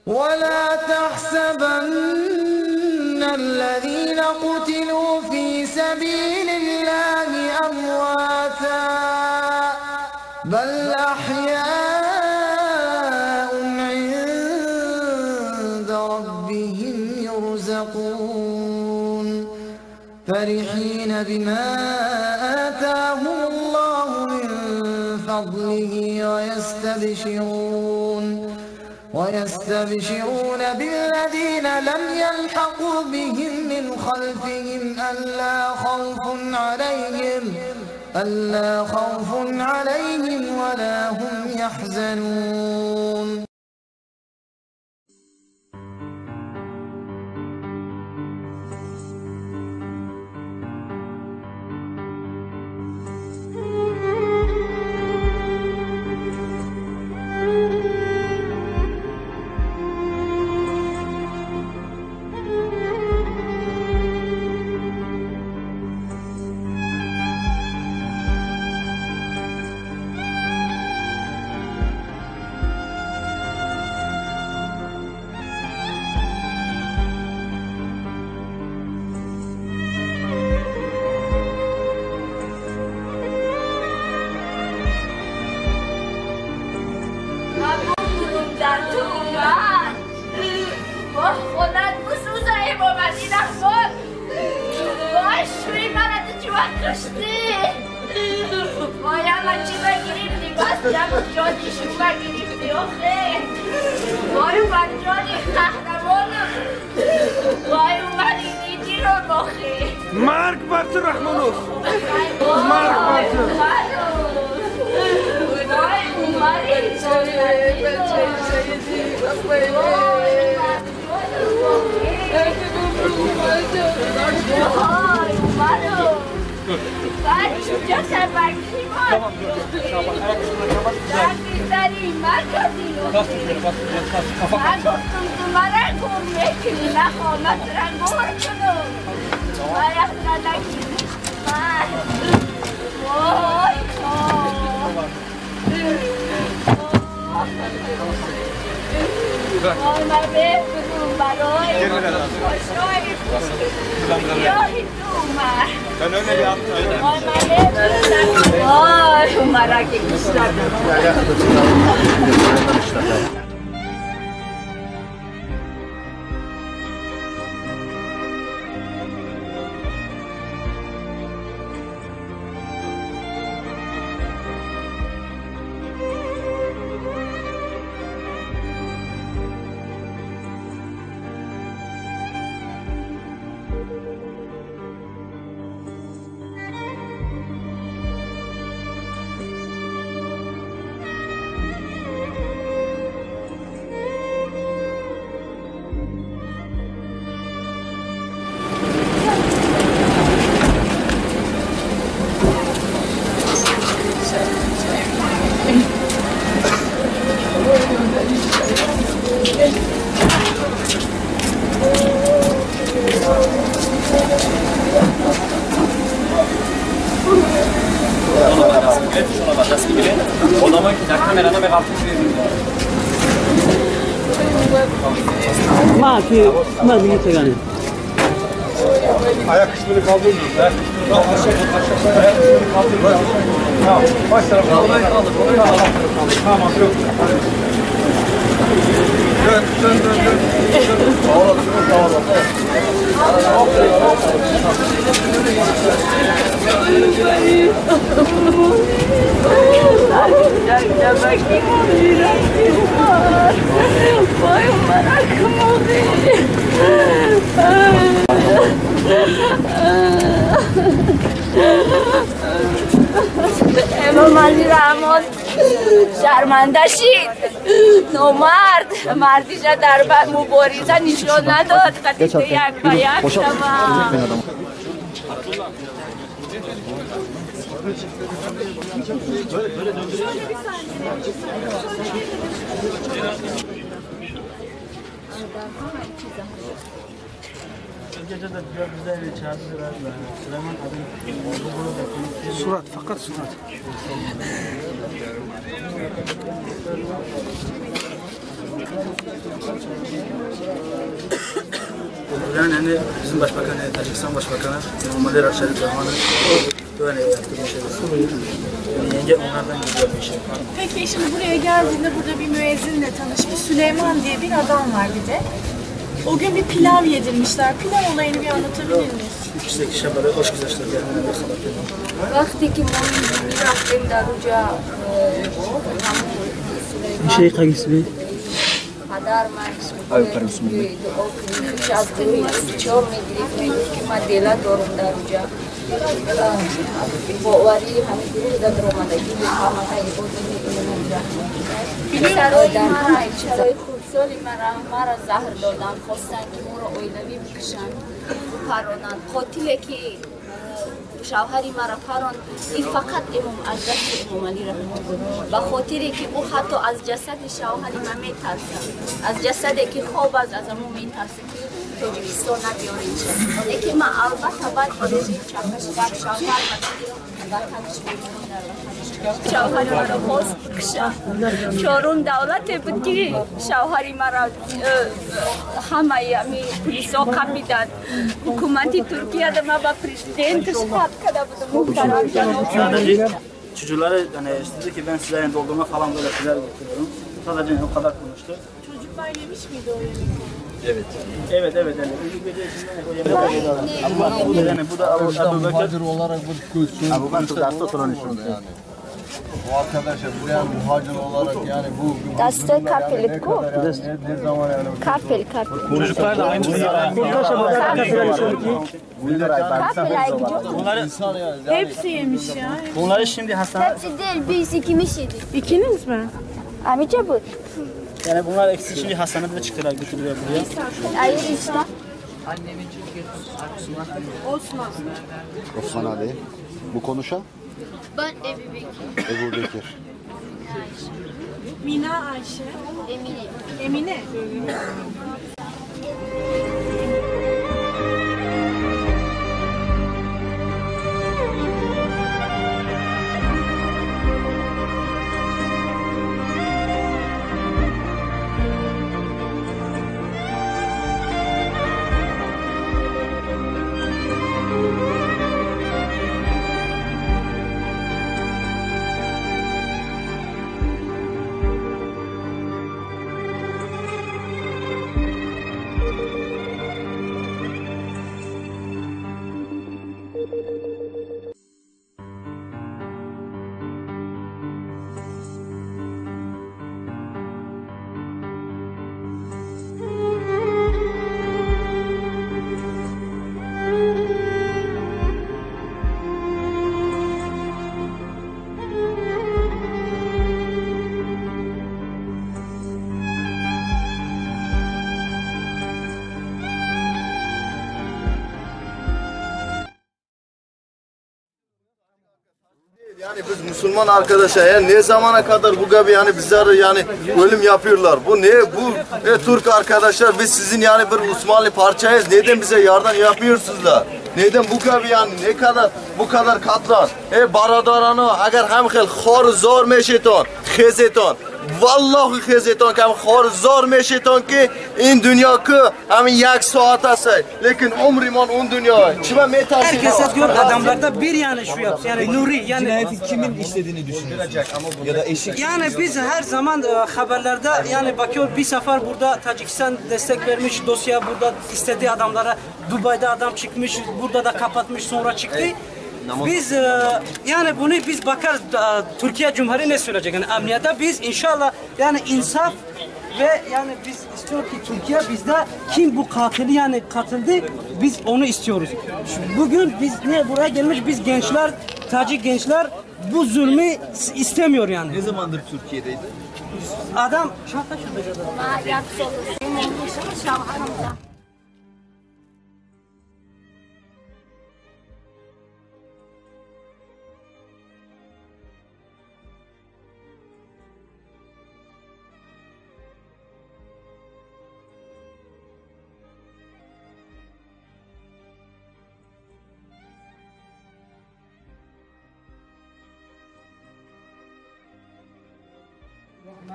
ولا تحسبن الذين قتلوا في سبيل الله أمواتا بل أحياء عند ربهم يرزقون فرحين بما آتاهم الله من فضله ويستبشرون بالذين لم يلحقوا بهم من خلفهم ألا خوف عليهم ولا هم يحزنون. مرگ بر تو رحمانوف، مرگ بر تو. Bunlar çekane. Ayak kısmını kaldırmıyor. Ayak kısmını kaldırmıyor. Tamam. Baş tarafı kaldır. Tamam. Yok. Dön. امام علی رحمان شرمنده شید مردیش در بر مبارزه نشان نداد خطیط یک و یک شما صورت فقط صورت Yani bizim başbakan, Tacikistan Başbakanı Muhammed Şerif Rahman'ı böyle yaptığı bir şey. Yenge onlardan gidiyor bir şey. Peki şimdi buraya geldiğinde burada bir müezzinle tanışmış. Süleyman diye bir adam var bir de. O gün bir pilav yedirmişler. Pilav olayını bir anlatabilir miyiz? İşte kişi böyle hoş güzel yani. وقتی که ما میرفتیم در اونجا Şey ismi? پدر من دعا کنیمش از دمی بسیار میگریفت میگفت که من دله دارم در اونجا باوری همه گروه در آمدگی به همه عبادی میگیرم چرای خودسالی مرا زهر دادن خواستن که ما را اویلوی بکشن پرانند قاتله که شوهری مرا پران این فقط امام از دست امام علی رحمه الله به خاطری که او حتی از جسد شوهری من میترسه از جسدی که خواب از امام میترسه که تاجیکستان نبیارید لیکن من البته بعد خودشی چکش در شوهر شوهری مرا باز بکشه چارون دولت بود که شوهری مرا همه یعنی پلیسا کمیدن حکومتی ترکیه de ما با پرزیدنتش خط کرده بودم محترم جناب Çocukları yani dedi ki ben size yanında olduğuma falan böyle şeyler getiriyorum. Sadece o kadar konuştu. Çocuklar yemiş miydi o yemeği? Evet yani. Yani bu da Ebu Bekir olarak bu kültür. Ebu Bekir derste oturan işinde yani. Bu arkadaşlar buraya muhacir olarak yani bu دسته کپل کو ne zaman yani کپل Çocuklar da aynı şeyi insan yani. Hepsi yemiş ya. Bunları şimdi hastane hepsi değil biz ikimiz yedik İkiniz mi? amice bu yani bunlar eksik şimdi hastanede çıktılar götürüyor buraya. hayır işte Osman. Osman Ali. Bu konuşan ben Ebu Bekir Ebu Bekir. Mina Ayşe. Emine Emine. Yani biz Müslüman arkadaşlar yani ne zamana kadar bu gibi yani bizler yani ölüm yapıyorlar. Bu ne bu Türk arkadaşlar biz sizin yani bir Osmanlı parçayız. Neden bize yardım yapıyorsunuzlar? Neden bu gibi yani ne kadar bu kadar katlar? Baradaranı eğer hem xel xor zor meşeton, xezeton. Vallahi xezeton kam xor zor meşeton ki in dünya ki hem 1 saat ase. Lekin umriman on dünya. Çime metas. Herkes diyor adamlarda bir yani şu yapsın yani Nuri yani Cinayeti kimin işlediğini düşünüyorsunuz? Ya da eşik. yani biz her zaman haberlerde yani bakıyor bir sefer burada Tacikistan destek vermiş dosya burada istediği adamlara Dubai'de adam çıkmış burada da kapatmış sonra çıktı. Biz yani bunu biz bakar Türkiye Cumhuriyeti ne söyleyecek yani emniyete biz inşallah yani insaf ve yani biz istiyor ki Türkiye bizde kim bu katili yani katıldı biz onu istiyoruz. Bugün biz ne buraya gelmiş biz gençler Tacik gençler bu zulmü istemiyor yani. Ne zamandır Türkiye'deydi? Adam ما يحصل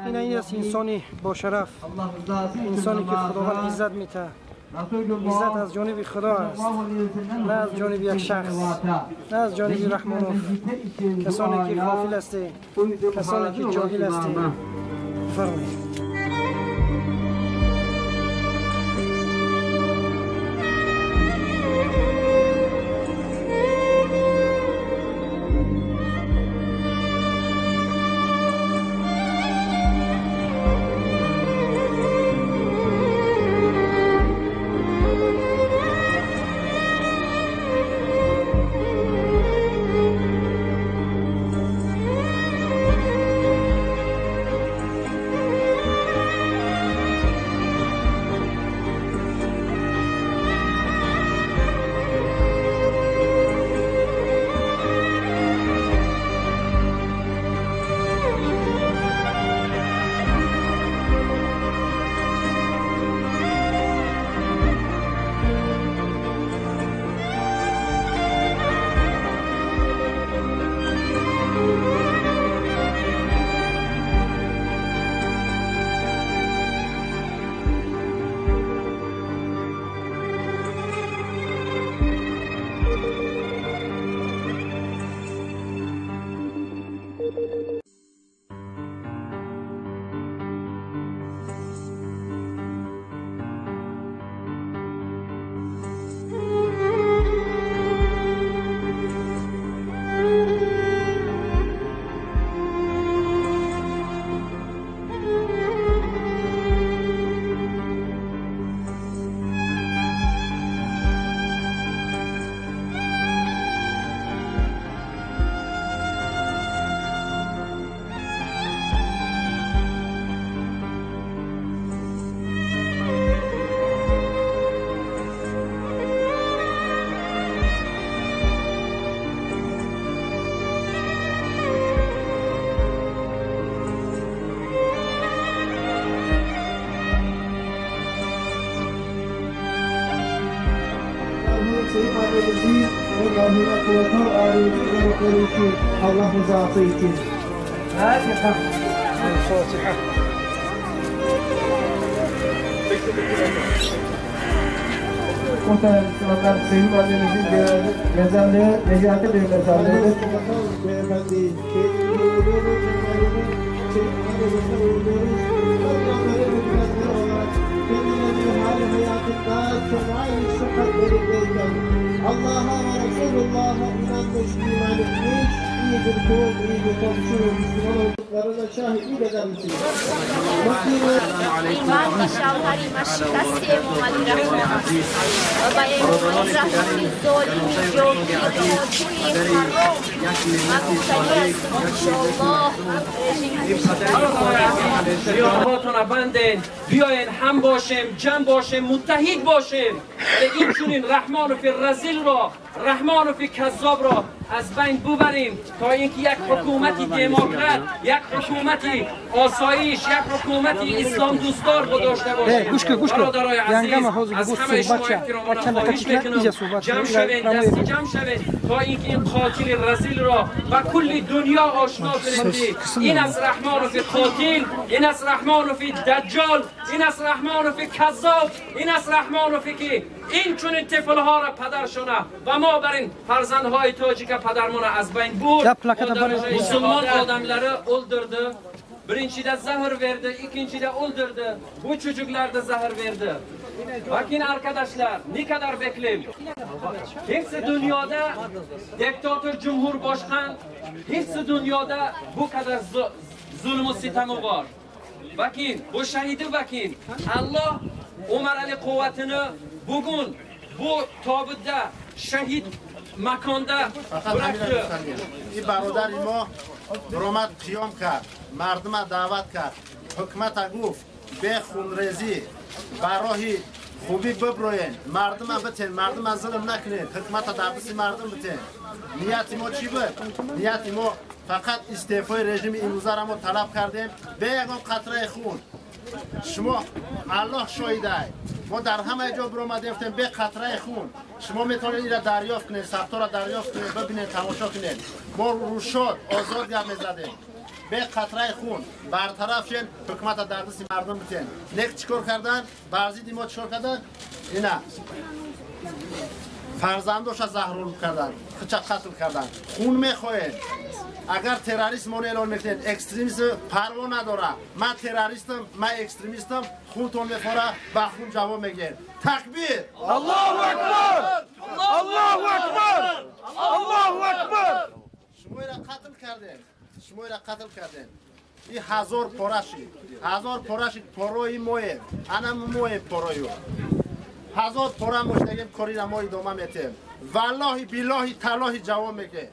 این است انسانی با شرف، انسانی که خداوند عزت میده. عزت از جانب خدا است، نه از جانب یک شخص، نه از جانب رحمانوف. کسانی که غافل هستند، کسانی که جاهل هستند. فرمایید. Allah rızası için. Fatiha. Fatiha. Muhterem Müslümanlar, Sevim annemizin mezarlığı Necati Bey mezarlığıdır. Beyefendi, Allah'a ve Resulullah'a inanmış, iman etmiş, iyi bir kul, iyi bir komşu, Müslüman olduklarına şahitlik eder misiniz? İman ve şavhari maşikasti Muhammed Rahman ve baye Muhammed Rahman zolimi jogi rotuyi haram maqtali است inşallah بیاهاتون بندن بیاین هم باشیم جمع باشیم متحد باشیم این چنین رحمان و فی رزیل را رحمان و فی کذاب را از بین ببریم تا اینکه یک حکومتی دموکرات یک حکومتی آسایش یک حکومتی اسلام دوستدار داشته باشیم برادرای عزیز از همه شما احتراماً خواهش میکنم جمع شوید دستی جمع شوید تا اینکه این قاتل رزیل را و کل دنیا آشنا کنیم این از رحمان و فی قاتل این از رحمان و فی دجال این از رحمان و فی کذاب این از رحمان و فی که این چون طفلها را پدرشونه و ما بر این فرزندهای تاجیک پدرمون از بین برد مسلمان adamları öldürdü. Birincide zahır verdi, ikincide öldürdü. Bu çocuklar da zahır verdi. Bakın arkadaşlar ne kadar bekleyeyim. Hepsi dünyada diktatör cumhurbaşkan, hepsi dünyada bu kadar zulmü sitemı var. Bakın bu şehidi bakın. Allah Ömer Ali kuvvetini bugün bu tabutta şehit makanda bıraktı. این برادر ما برآمد قیام کرد مردم دعوت کرد حکومت گفت به خونریزی برای خوبی ببروین مردم بتین مردم ظلم نکنین حکومت دعوت مردم بتین نیت ما چی بود نیت ما فقط استعفای رژیم امروزه را ما طلب کردیم به یگان قطره خون شما الله شاهده ما در همه جا برآمدیم گفتیم به قطره خون شما میتونید این را دریافت کنید، ساختار را دریافت کنید، ببینید، تماشا کنید. ما روشاد آزاد گپ میزدیم. به قطره خون برطرف شین، حکومت در دست مردم بتین. لیک چیکار کردن؟ برزید ما چیکار کردن؟ اینا فرزندوش زهرول کردن، قتل کردن. خون میخواهید. اگر تروریست ما اعلان میکنید، اکستریمیسم پروا نداره. من تروریستم، من اکستریمیستم، خونتون میخوره، به خون جواب میگید. تکبیر! الله اکبر! الله اکبر! الله اکبر! شما را قتل کردین. شما را قتل کردین. این 1000 پاراشی. 1000 پاراشی پاروی موه. انا موه پارویو. 1000 پارا مشتگیم کاری را ما ادامه میتیم. والله بالله تعالی جواب میگه.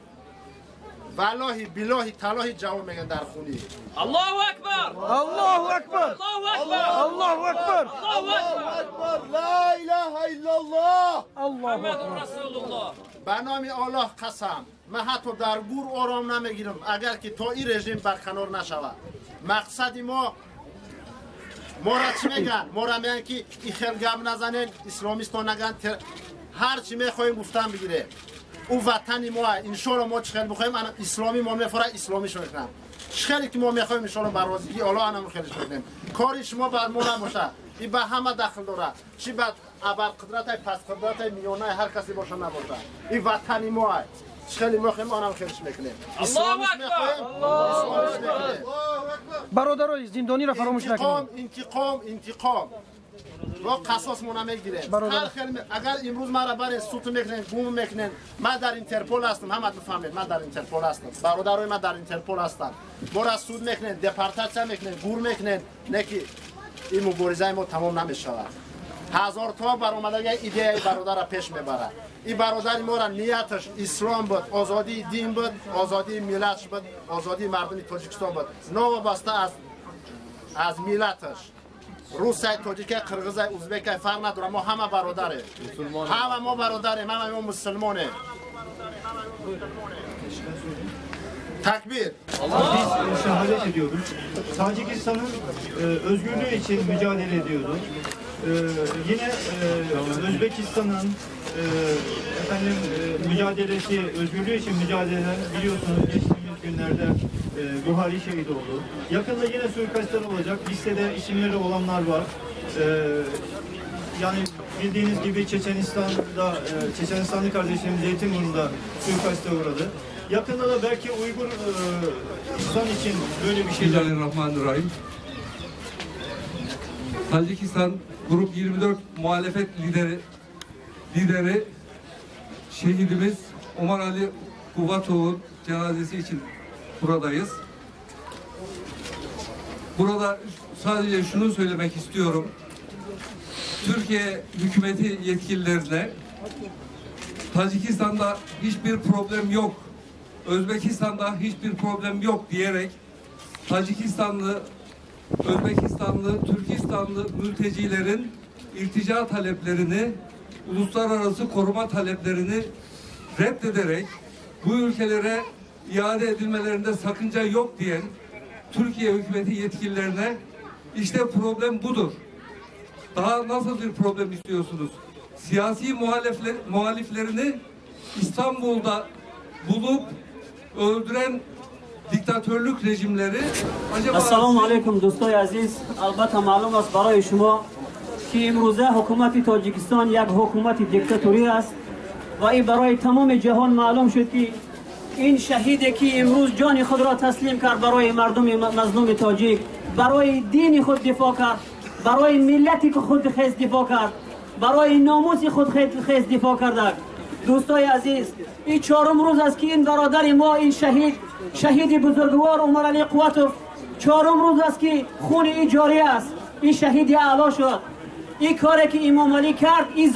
والله بالله تعالی جواب میگن در خونی. الله اکبر! الله اکبر! الله اکبر! الله اکبر! الله اکبر! لا اله الا الله! محمد رسول الله. به نام الله قسم، من حتی در گور آرام نمیگیرم اگر که تا این رژیم برکنار نشود. مقصد ما را چی میگن؟ ما را میگن که این خیل گپ نزنین، اسلامیستان نگن، هر چی میخوایم گفتن بگیره. او وطن ما، انشالله ما چه خیلی بخوایم اسلامی ما میفره، اسلامی شو میکنم. خیلی که ما میخوایم انشالله برازگی الله انم خیلی شو میکنیم. کاری شما بعد ما نباشه، این به همه دخل داره. چی بعد ابر قدرت پس قدرت میانه هر کسی باشه نباشه. این وطن ما خیلی میخوایم آنم خیلی میکنیم. الله اکبر! برادرای زندانی را فراموش نکنید. انتقام و قصاص مون نمیگیره. هر خیلی اگر امروز ما را برای سوت میکنن، گم میکنن، من در اینترپل هستم، همه بفهمید من در اینترپل هستم. برادرای من در اینترپل هستن. ما را سود میکنن، دپارتاسیون میکنن، گور میکنن، نه که این مبارزه ما تمام نمیشه. 1000 تا برآمدگی ایده برادر را پیش میبره. این برادر ما را نیتش اسلام بود، آزادی دین بود، آزادی ملت بود، آزادی مردم تاجیکستان بود. نوابسته از ملتش. روسیه، تاجیک، قرغیز، ازبک فرق نداره. ما همه برادره. همه ما برادره. همه ما مسلمانه. Takbir. Biz şehadet ediyoruz. Tacikistan'ın özgürlüğü için mücadele ediyoruz. Yine Özbekistan'ın mücadelesi, özgürlüğü için mücadele biliyorsunuz geçtiğimiz günlerde Buhari şehit oldu. Yakında yine suikastlar olacak. Listede isimleri olanlar var. Yani bildiğiniz gibi Çeçenistanlı kardeşimiz Zeytinburnu'nda suikaste uğradı. Yakında da belki Uygur insan için böyle bir şey. Bismillahirrahmanirrahim. Tacikistan Grup 24 muhalefet lideri şehidimiz Omar Ali Kuvatov'un cenazesi için buradayız. Burada sadece şunu söylemek istiyorum. Türkiye hükümeti yetkililerine Tacikistan'da hiçbir problem yok, Özbekistan'da hiçbir problem yok diyerek Tacikistanlı, Özbekistanlı, Türkistanlı mültecilerin irtica taleplerini, uluslararası koruma taleplerini reddederek bu ülkelere iade edilmelerinde sakınca yok diyen Türkiye hükümeti yetkililerine işte problem budur. Daha nasıl bir problem istiyorsunuz? Siyasi muhaliflerini İstanbul'da bulup öldüren diktatörlük rejimleri acaba... Assalamu alaikum دوستای عزیز. البته معلوم است برای شما که امروزه حکومت تاجیکستان یک حکومت دیکتاتوری است و این برای تمام جهان معلوم شد که این شهیدی که امروز جان خود را تسلیم کرد برای مردم مظلوم تاجیک، برای دین خود دفاع کرد، برای ملتی که خود خیز دفاع کرد، برای ناموس خود خیز دفاع کرده. دوستای عزیز، این 4م روز است که این برادر ما، این شهید بزرگوار عمر علی قواتوف 4م روز است که خون این جاری است. این شهید اعلی شد. این کاری که امام علی کرد، این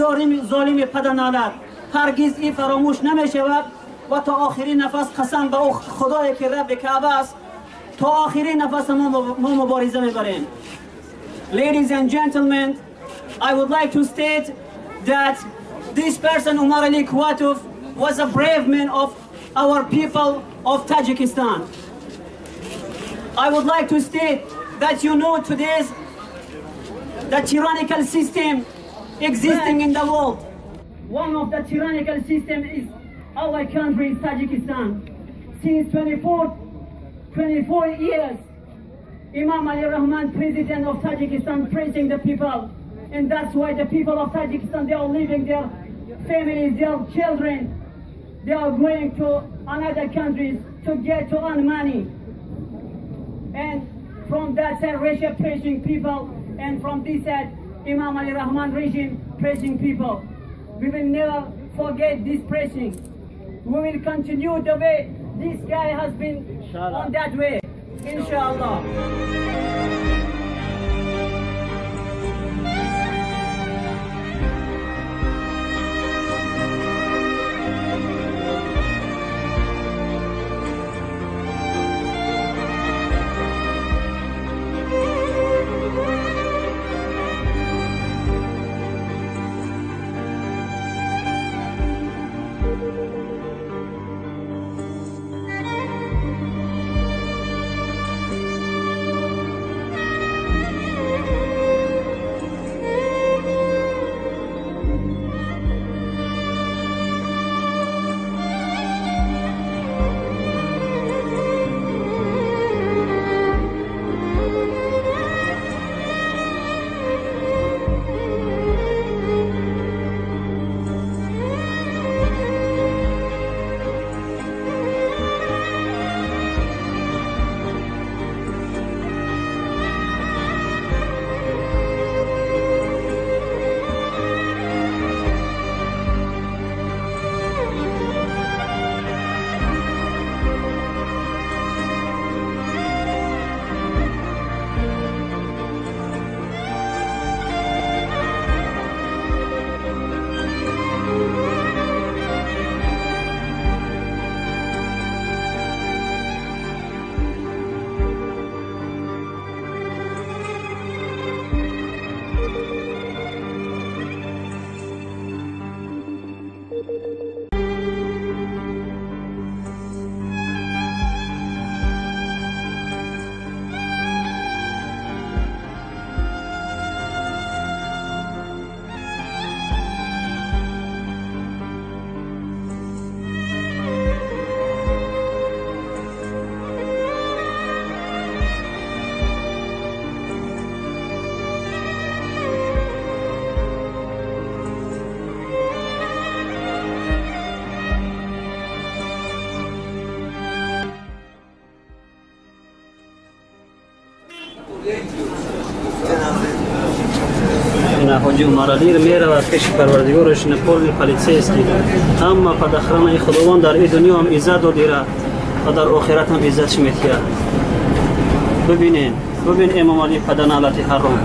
ظالم پدرنالد هرگز این فراموش نمی شود و تا آخرین نفس قسم به او خدایی که رب کعبه است تا آخرین نفس ما مبارزه میبریم. Ladies and gentlemen, I would like to state that this person, Umar Ali Kuatov, was a brave man of our people of Tajikistan. I would like to state that you know today's the tyrannical system existing in the world. One of the tyrannical systems is our country, Tajikistan. Since 24 years, Imam Ali Rahman, president of Tajikistan, preaching the people. And that's why the people of Tajikistan, they are leaving their families, their children. They are going to another countries to get to earn money. And from that side, Russia preaching people. And from this side, Imam Ali Rahman regime preaching people. We will never forget this preaching. We will continue the way this guy has been on that way. Inshallah. حاجی عمرعلی میره و پیش پروردگارش نپول پلیسیستی اما پداخران خداوند در این دنیا هم عزت داده و در آخرت هم عزتش میتیه. ببین امام علی پدن علت حرام،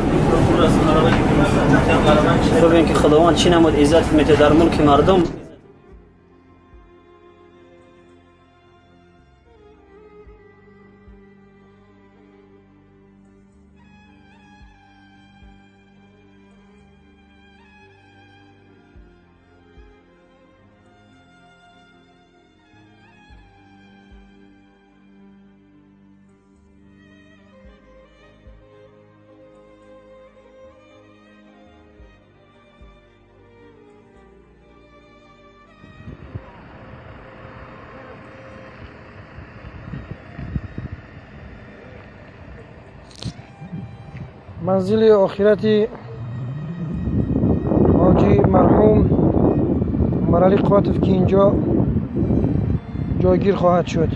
ببین که خداوند چی نمود عزت میته در ملک مردم. منزل آخرتی حاجی مرحوم عمرعلی قاطف که اینجا جایگیر خواهد شد.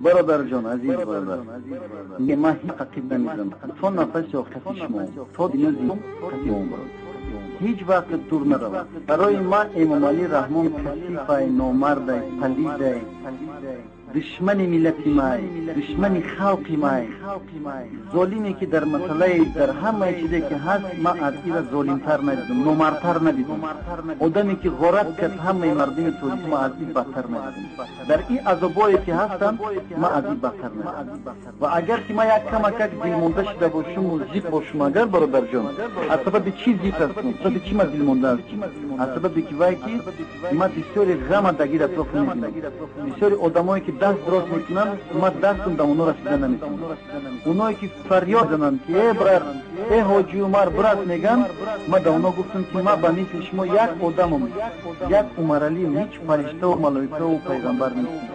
برادر جان، عزیز برادر، میگه من هیچ عقیب نمیزنم تا نفس آخر شما تا دیگه کسی عمر هیچ وقت دور نرود. برای ما امام علی رحمان کثیف نامرد پلید دشمن ملت مای، دشمن خلق مای، ظالمی که در مسئله در همه چیزی که هست ما از این ظالمتر ندیدم، نامردتر ندیدم. آدمی که غارت کرد همه مردم توجیه ما از این بدتر ندیدم. در این عذابایی که هستن ما از این بدتر ندیدم. و اگر که ما یک کمک دلمونده شده باشم و زیب باشم، اگر برادر جان از سبب چی زیب هستم؟ سبب چی ما دلمونده هستم؟ از سبب که وای که ما بسیاری غم دگیر اطراف نمیبینم. بسیاری آدمایی که دست دراز میکنن ما دستم در اونا رسیدن نمیکنم. اونایی که فریاد زنن که ای برادر ای حاجی عمر برات میگن، ما در اونا گفتم که ما به مثل شما یک آدمم، یک عمر علی، هیچ فرشته و ملائکه و پیغمبر نیستم.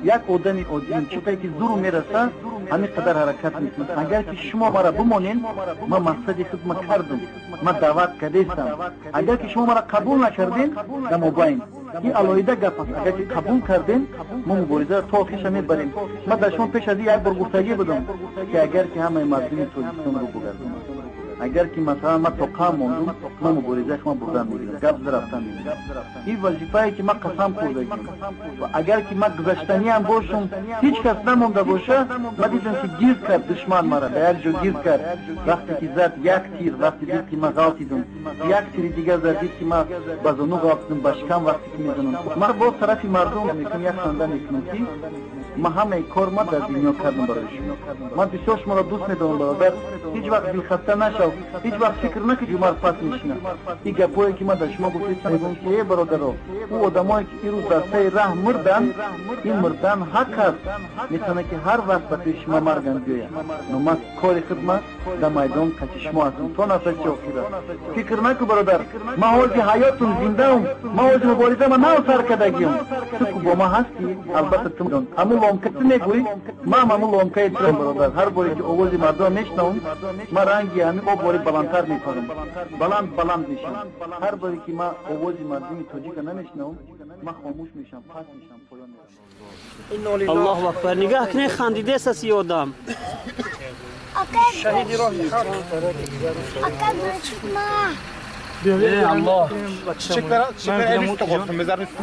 یک آدمی عادیم چطوری که زور میرسه همین قدر حرکت میکنم. اگر که شما مرا بمانین ما مقصد خود ما کردم، ما دعوت کردم. اگر که شما مرا قبول نکردین در مابین این علایده گپ است. اگر که قبول کردین ما مبارزه تا آخرش میبریم. ما در شما پیش از این یک بار گفتگی بدم که اگر که همه مردم تاجیکستان رو بگردیم، اگر که مثلا ما توقع موندم ما مبارزه شما بردن میگیرم، گپ رفتن میگیرم. این وظیفه‌ای که ما قسم خوردیم و اگر که ما گذشتنی هم باشم هیچ کس نمونده باشه، ما دیدم که گیر کرد دشمن مرا به یک جا گیر کرد. وقتی که زد یک تیر، وقتی دید که ما غلطیدم یک تیر دیگه زد، دید که ما بازونو غلطیدم بشکم وقتی که میزنم ما با طرف مردم میکنم یک خنده میکنم که ما همه کار ما در دنیا کردم برای شما. ما بسیار شما را دوست میدارم برادر، هیچ وقت دلخسته نشو، هیچ وقت فکر نکن که عمر پس میشینه. این گپایی که ما در شما گفتم که ای برادرها او آدمایی که این روز در سر راه مردن، این مردن حق است، میتونه که هر وقت به پیش ما مرگن بیاید. نو ما کار خدمت در میدان کچ شما هستم تا نفس آخر. فکر نکن برادر ما حال که حیاتون زنده ام، ما حال مبارزه ما نه سر کردگیم. تو با ما هستی البته تو همون لامکت نگویی، ما همون لامکت برادر. هر باری که آواز مردم میشنوم ما رنگی همین او باری بلندتر میکنم، بلند میشم. هر باری که ما آواز مردم تاجیک نمیشنوم ما خاموش میشم، پس میشم، پایان میشم. الله اکبر. نگاه کنید خندیده است سی آدم. شهیدی را میخواد. ای الله. شکر ایلیش تو گفتم بذارم اسم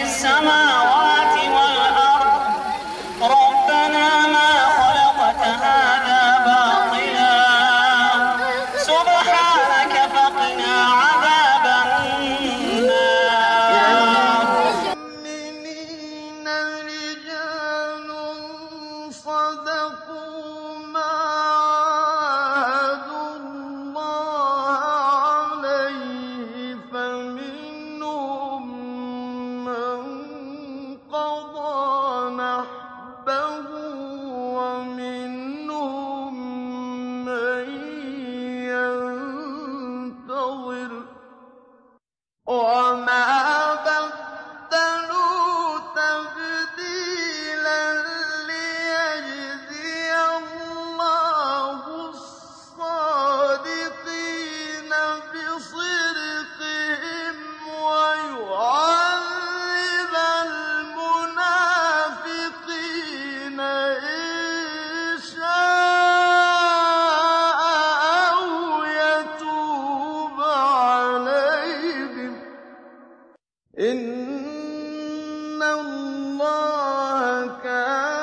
السماوات والأرض ربنا ما خلقت هذا باطلا سبحانك فقنا عذاب النار. رجال صدقوا ما عاهدوا الله عليه فمنهم من قضى نحبه ومنهم من ينتظر وما بدلوا تبديلا ليجزي الله الصادقين بصدقهم ويعذب المنافقين إن شاء أو يتوب عليهم إن الله كان